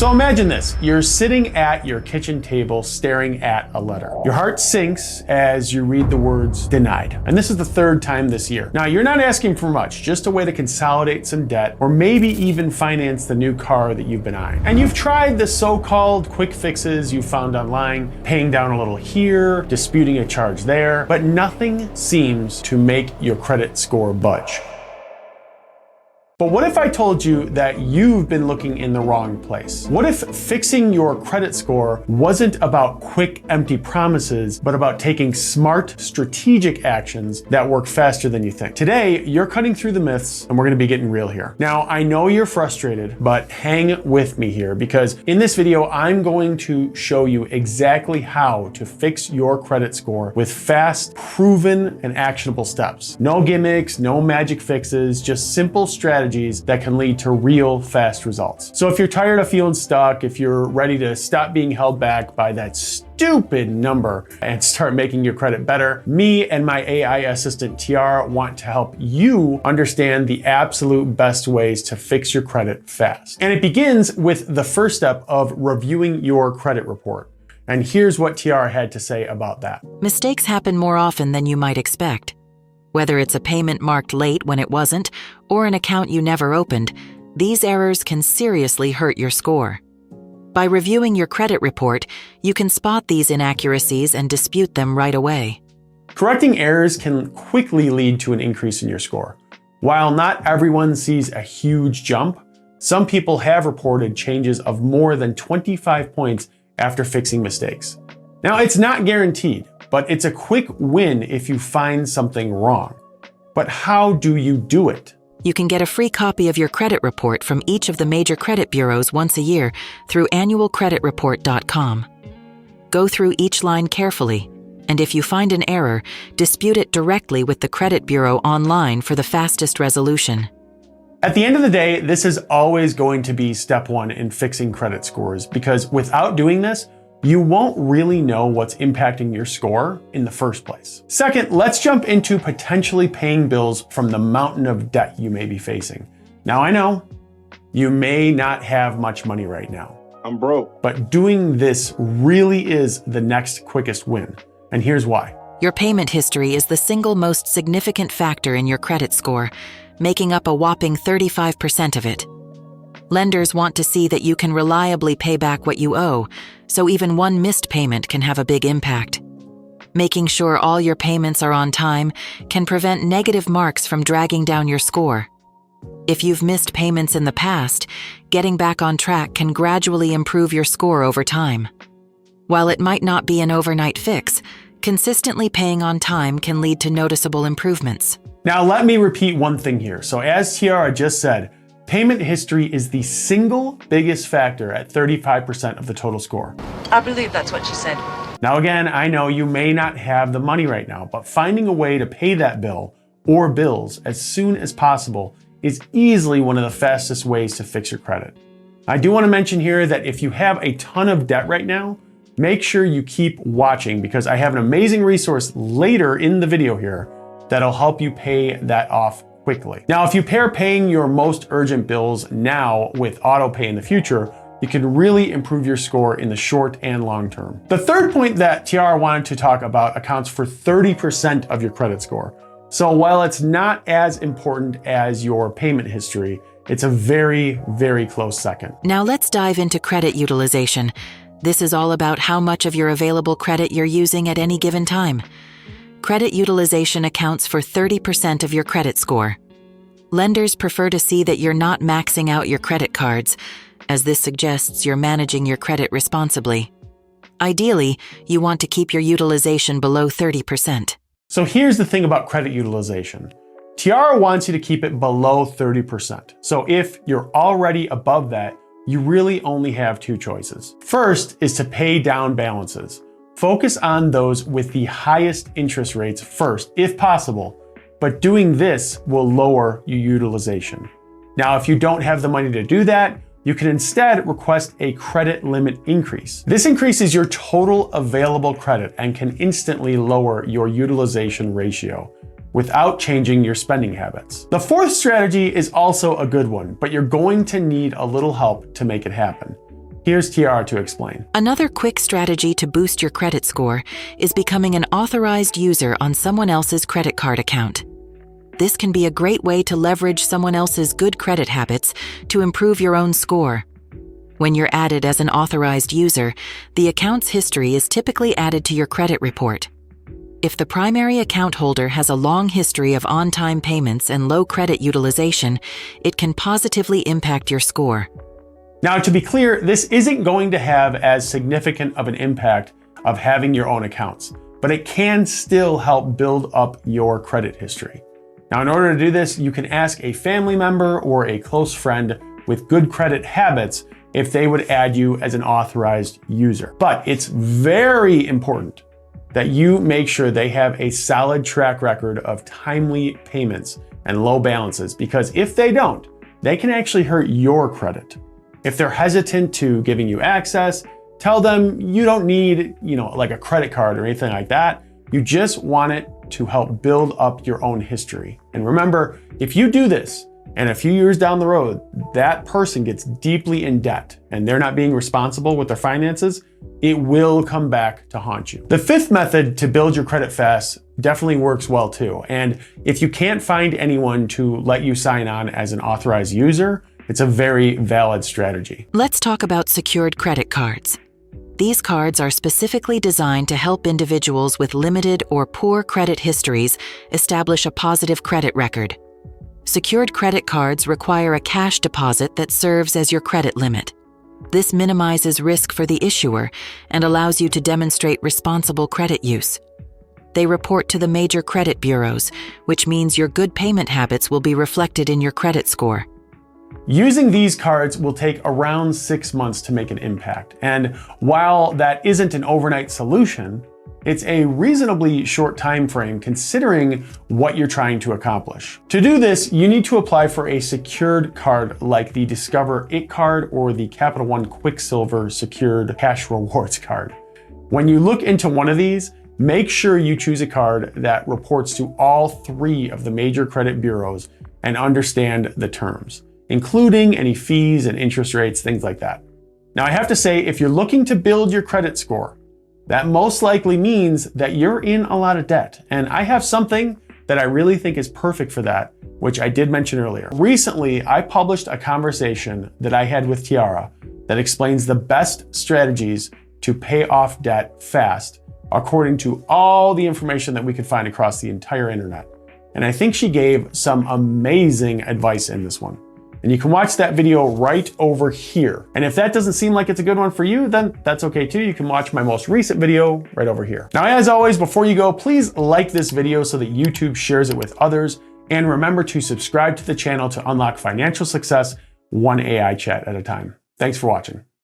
So imagine this, you're sitting at your kitchen table staring at a letter. Your heart sinks as you read the words denied. And this is the third time this year. Now, you're not asking for much, just a way to consolidate some debt or maybe even finance the new car that you've been eyeing. And you've tried the so-called quick fixes you found online, paying down a little here, disputing a charge there, but nothing seems to make your credit score budge. But what if I told you that you've been looking in the wrong place? What if fixing your credit score wasn't about quick, empty promises, but about taking smart, strategic actions that work faster than you think? Today, you're cutting through the myths, and we're gonna be getting real here. Now, I know you're frustrated, but hang with me here, because in this video, I'm going to show you exactly how to fix your credit score with fast, proven, and actionable steps. No gimmicks, no magic fixes, just simple strategies that can lead to real fast results. So if you're tired of feeling stuck, if you're ready to stop being held back by that stupid number and start making your credit better, me and my AI assistant TR want to help you understand the absolute best ways to fix your credit fast. And it begins with the first step of reviewing your credit report. And here's what TR had to say about that. Mistakes happen more often than you might expect. Whether it's a payment marked late when it wasn't, or an account you never opened, these errors can seriously hurt your score. By reviewing your credit report, you can spot these inaccuracies and dispute them right away. Correcting errors can quickly lead to an increase in your score. While not everyone sees a huge jump, some people have reported changes of more than 25 points after fixing mistakes. Now, it's not guaranteed, but it's a quick win if you find something wrong. But how do you do it? You can get a free copy of your credit report from each of the major credit bureaus once a year through annualcreditreport.com. Go through each line carefully, and if you find an error, dispute it directly with the credit bureau online for the fastest resolution. At the end of the day, this is always going to be step one in fixing credit scores, because without doing this, you won't really know what's impacting your score in the first place. Second, let's jump into potentially paying bills from the mountain of debt you may be facing. Now, I know you may not have much money right now. I'm broke. But doing this really is the next quickest win. And here's why. Your payment history is the single most significant factor in your credit score, making up a whopping 35% of it. Lenders want to see that you can reliably pay back what you owe, so even one missed payment can have a big impact. Making sure all your payments are on time can prevent negative marks from dragging down your score. If you've missed payments in the past, getting back on track can gradually improve your score over time. While it might not be an overnight fix, consistently paying on time can lead to noticeable improvements. Now, let me repeat one thing here. So as Tiara just said, payment history is the single biggest factor at 35% of the total score. I believe that's what she said. Now again, I know you may not have the money right now, but finding a way to pay that bill or bills as soon as possible is easily one of the fastest ways to fix your credit. I do want to mention here that if you have a ton of debt right now, make sure you keep watching, because I have an amazing resource later in the video here that'll help you pay that off quickly. Now, if you pair paying your most urgent bills now with auto pay in the future, you can really improve your score in the short and long term. The third point that Tiara wanted to talk about accounts for 30% of your credit score. So while it's not as important as your payment history, it's a very, very close second. Now let's dive into credit utilization. This is all about how much of your available credit you're using at any given time. Credit utilization accounts for 30% of your credit score. Lenders prefer to see that you're not maxing out your credit cards, as this suggests you're managing your credit responsibly. Ideally, you want to keep your utilization below 30%. So here's the thing about credit utilization. Tiara wants you to keep it below 30%. So if you're already above that, you really only have two choices. First is to pay down balances. Focus on those with the highest interest rates first, if possible, but doing this will lower your utilization. Now, if you don't have the money to do that, you can instead request a credit limit increase. This increases your total available credit and can instantly lower your utilization ratio without changing your spending habits. The fourth strategy is also a good one, but you're going to need a little help to make it happen. Here's Tiara to explain. Another quick strategy to boost your credit score is becoming an authorized user on someone else's credit card account. This can be a great way to leverage someone else's good credit habits to improve your own score. When you're added as an authorized user, the account's history is typically added to your credit report. If the primary account holder has a long history of on-time payments and low credit utilization, it can positively impact your score. Now, to be clear, this isn't going to have as significant of an impact of having your own accounts, but it can still help build up your credit history. Now, in order to do this, you can ask a family member or a close friend with good credit habits if they would add you as an authorized user. But it's very important that you make sure they have a solid track record of timely payments and low balances, because if they don't, they can actually hurt your credit. If they're hesitant to giving you access, tell them you don't need, like a credit card or anything like that. You just want it to help build up your own history. And remember, if you do this, and a few years down the road, that person gets deeply in debt and they're not being responsible with their finances, it will come back to haunt you. The fifth method to build your credit fast definitely works well too. And if you can't find anyone to let you sign on as an authorized user, it's a very valid strategy. Let's talk about secured credit cards. These cards are specifically designed to help individuals with limited or poor credit histories establish a positive credit record. Secured credit cards require a cash deposit that serves as your credit limit. This minimizes risk for the issuer and allows you to demonstrate responsible credit use. They report to the major credit bureaus, which means your good payment habits will be reflected in your credit score. Using these cards will take around 6 months to make an impact. And while that isn't an overnight solution, it's a reasonably short time frame considering what you're trying to accomplish. To do this, you need to apply for a secured card like the Discover It card or the Capital One Quicksilver Secured Cash Rewards card. When you look into one of these, make sure you choose a card that reports to all 3 of the major credit bureaus and understand the terms, including any fees and interest rates, things like that. Now, I have to say, if you're looking to build your credit score, that most likely means that you're in a lot of debt. And I have something that I really think is perfect for that, which I did mention earlier. Recently, I published a conversation that I had with Tiara that explains the best strategies to pay off debt fast, according to all the information that we could find across the entire internet. And I think she gave some amazing advice in this one. And you can watch that video right over here. And if that doesn't seem like it's a good one for you, then that's okay too. You can watch my most recent video right over here. Now, as always, before you go, please like this video so that YouTube shares it with others. And remember to subscribe to the channel to unlock financial success one AI chat at a time. Thanks for watching.